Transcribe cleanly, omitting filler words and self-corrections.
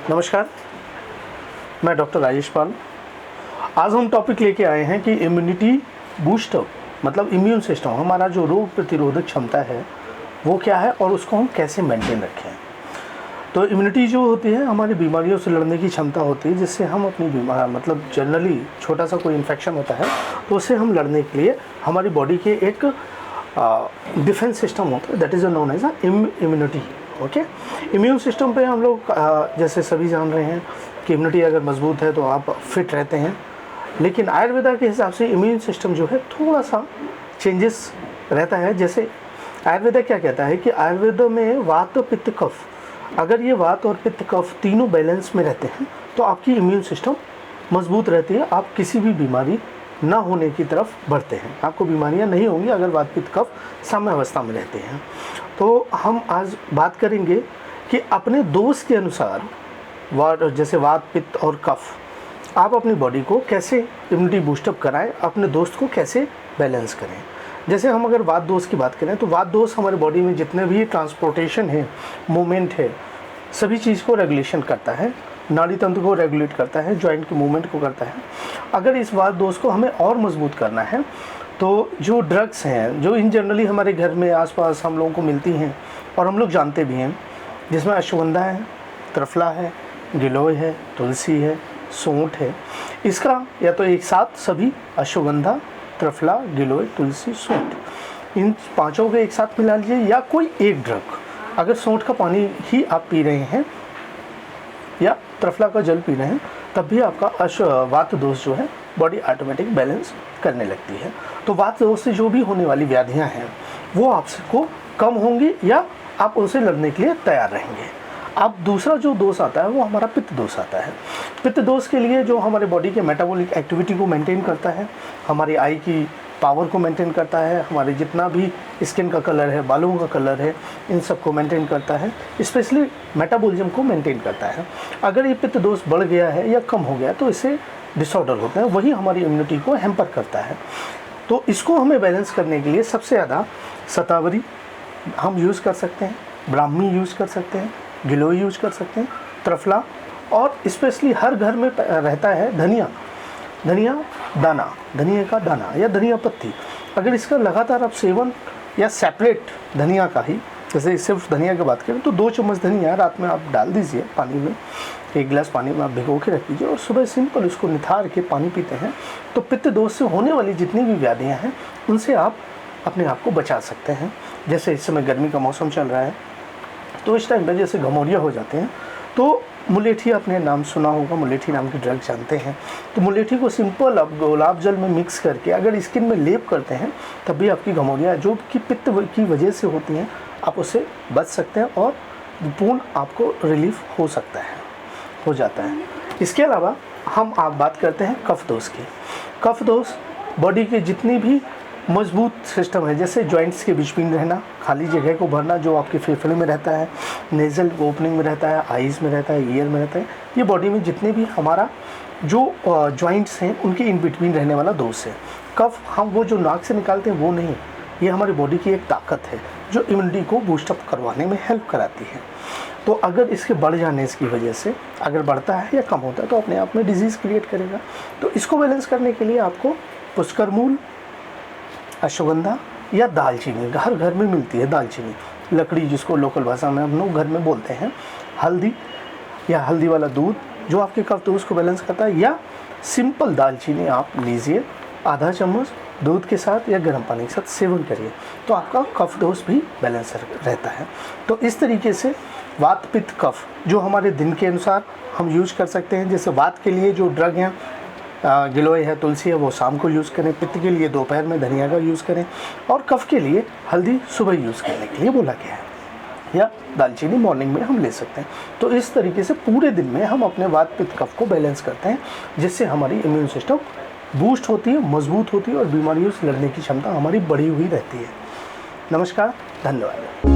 नमस्कार, मैं डॉक्टर राजेश पाल। आज हम टॉपिक लेके आए हैं कि इम्यूनिटी बूस्टअप मतलब इम्यून सिस्टम, हमारा जो रोग प्रतिरोधक क्षमता है वो क्या है और उसको हम कैसे मेंटेन रखें। तो इम्यूनिटी जो होती है हमारी बीमारियों से लड़ने की क्षमता होती है, जिससे हम अपनी बीमार मतलब जनरली छोटा सा कोई इन्फेक्शन होता है तो उससे हम लड़ने के लिए हमारी बॉडी के एक डिफेंस सिस्टम होता है, that is known as immunity. Okay, immune system पे हम लोग जैसे सभी जान रहे हैं कि इम्यूनिटी अगर मजबूत है तो आप फिट रहते हैं, लेकिन आयुर्वेदा के हिसाब से इम्यून सिस्टम जो है थोड़ा सा चेंजेस रहता है। जैसे आयुर्वेदा क्या कहता है कि आयुर्वेदा में वात पित्त कफ, अगर ये वात और पित्त कफ तीनों बैलेंस में रहते हैं तो आपकी इम्यून सिस्टम मजबूत रहती है, आप किसी भी बीमारी ना होने की तरफ बढ़ते हैं। आपको बीमारियां नहीं होंगी अगर वात पित्त कफ साम्यावस्था में रहते हैं। तो हम आज बात करेंगे कि अपने दोष के अनुसार जैसे वात पित्त और कफ आप अपनी बॉडी को कैसे इम्यूनिटी बूस्टअप कराएं, अपने दोस्त को कैसे बैलेंस करें। जैसे हम अगर वात दोष की बात करें तो वात दोष हमारे बॉडी में जितने भी ट्रांसपोर्टेशन है, मूवमेंट है, सभी चीज़ को रेगुलेशन करता है, नाड़ी तंत्र को रेगुलेट करता है, जॉइंट के मूवमेंट को करता है। अगर इस वात दोष को हमें और मजबूत करना है तो जो ड्रग्स हैं जो इन जनरली हमारे घर में आसपास हम लोगों को मिलती हैं और हम लोग जानते भी हैं, जिसमें अश्वगंधा है, त्रिफला है, गिलोय है, तुलसी है, सौंठ है, इसका या तो एक साथ सभी अश्वगंधा, त्रिफला, गिलोय, तुलसी, सौंठ, इन पांचों को एक साथ मिला लीजिए या कोई एक ड्रग। अगर सौंठ का पानी ही आप पी रहे हैं या त्रिफला का जल पी रहे हैं तब भी आपका वात दोष जो है बॉडी ऑटोमेटिक बैलेंस करने लगती है। तो वात दोष से जो भी होने वाली व्याधियां हैं वो आपको कम होंगी या आप उनसे लड़ने के लिए तैयार रहेंगे। अब दूसरा जो दोष आता है वो हमारा पित्त दोष आता है। पित्त दोष के लिए जो हमारे बॉडी के मेटाबॉलिक एक्टिविटी को मेंटेन करता है, हमारी आई की पावर को मेंटेन करता है, हमारे जितना भी स्किन का कलर है, बालों का कलर है, इन सब को मेंटेन करता है, स्पेशली मेटाबॉलिज्म को मेंटेन करता है। अगर ये पित्त दोष बढ़ गया है या कम हो गया तो इससे डिसऑर्डर होते हैं, वही हमारी इम्यूनिटी को हैम्पर करता है। तो इसको हमें बैलेंस करने के लिए सबसे ज़्यादा शतावरी हम यूज़ कर सकते हैं, ब्राह्मी यूज़ कर सकते हैं, गिलोय यूज़ कर सकते हैं, त्रिफला, और स्पेशली हर घर में रहता है धनिया दाना, धनिया का दाना या धनिया पत्ती। अगर इसका लगातार आप सेवन या सेपरेट धनिया का ही, जैसे सिर्फ धनिया की बात करें तो 2 चम्मच धनिया रात में आप डाल दीजिए पानी में, 1 गिलास पानी में आप भिगो के रख दीजिए और सुबह सिंपल उसको निथार के पानी पीते हैं तो पित्त दोष से होने वाली जितनी भी व्याधियाँ हैं उनसे आप अपने आप को बचा सकते हैं। जैसे इस समय गर्मी का मौसम चल रहा है तो इस टाइम पर जैसे घमौरिया हो जाते हैं तो मुलेठी, आपने नाम सुना होगा, मुलेठी नाम की ड्रग जानते हैं। तो मुलेठी को सिंपल आप गुलाब जल में मिक्स करके अगर स्किन में लेप करते हैं तब भी आपकी घमौरियाँ जो कि पित्त की वजह से होती हैं आप उससे बच सकते हैं और पूर्ण आपको रिलीफ हो जाता है। इसके अलावा आप बात करते हैं कफ दोष की। कफ दोष बॉडी के जितनी भी मजबूत सिस्टम है, जैसे जॉइंट्स के बीच में रहना, खाली जगह को भरना जो आपके फेफड़े में रहता है, नेज़ल ओपनिंग में रहता है, आईज़ में रहता है, ईयर में रहता है, ये बॉडी में जितने भी हमारा जो जॉइंट्स हैं उनके इन बिटवीन रहने वाला दोष है। कफ हम वो जो नाक से निकालते हैं वो नहीं, ये हमारी बॉडी की एक ताकत है जो इम्यूनिटी को बूस्टअप करवाने में हेल्प कराती है। तो अगर इसके बढ़ जाने की वजह से अगर बढ़ता है या कम होता है तो अपने आप में डिजीज़ क्रिएट करेगा। तो इसको बैलेंस करने के लिए आपको पुष्कर मूल, अश्वगंधा या दालचीनी, हर घर में मिलती है दालचीनी, लकड़ी जिसको लोकल भाषा में हम लोग घर में बोलते हैं, हल्दी या हल्दी वाला दूध जो आपके कफ दोष को बैलेंस करता है, या सिंपल दालचीनी आप लीजिए, आधा चम्मच दूध के साथ या गर्म पानी के साथ सेवन करिए तो आपका कफ दोष भी बैलेंस रहता है। तो इस तरीके से वात पित्त कफ जो हमारे दिन के अनुसार हम यूज कर सकते हैं। जैसे वात के लिए जो ड्रग हैं गिलोय है, तुलसी है, वो शाम को यूज़ करें, पित्त के लिए दोपहर में धनिया का यूज़ करें और कफ के लिए हल्दी सुबह यूज़ करने के लिए बोला गया है, या दालचीनी मॉर्निंग में हम ले सकते हैं। तो इस तरीके से पूरे दिन में हम अपने वात पित्त कफ को बैलेंस करते हैं, जिससे हमारी इम्यून सिस्टम बूस्ट होती है, मजबूत होती है और बीमारियों से लड़ने की क्षमता हमारी बढ़ी हुई रहती है। नमस्कार, धन्यवाद।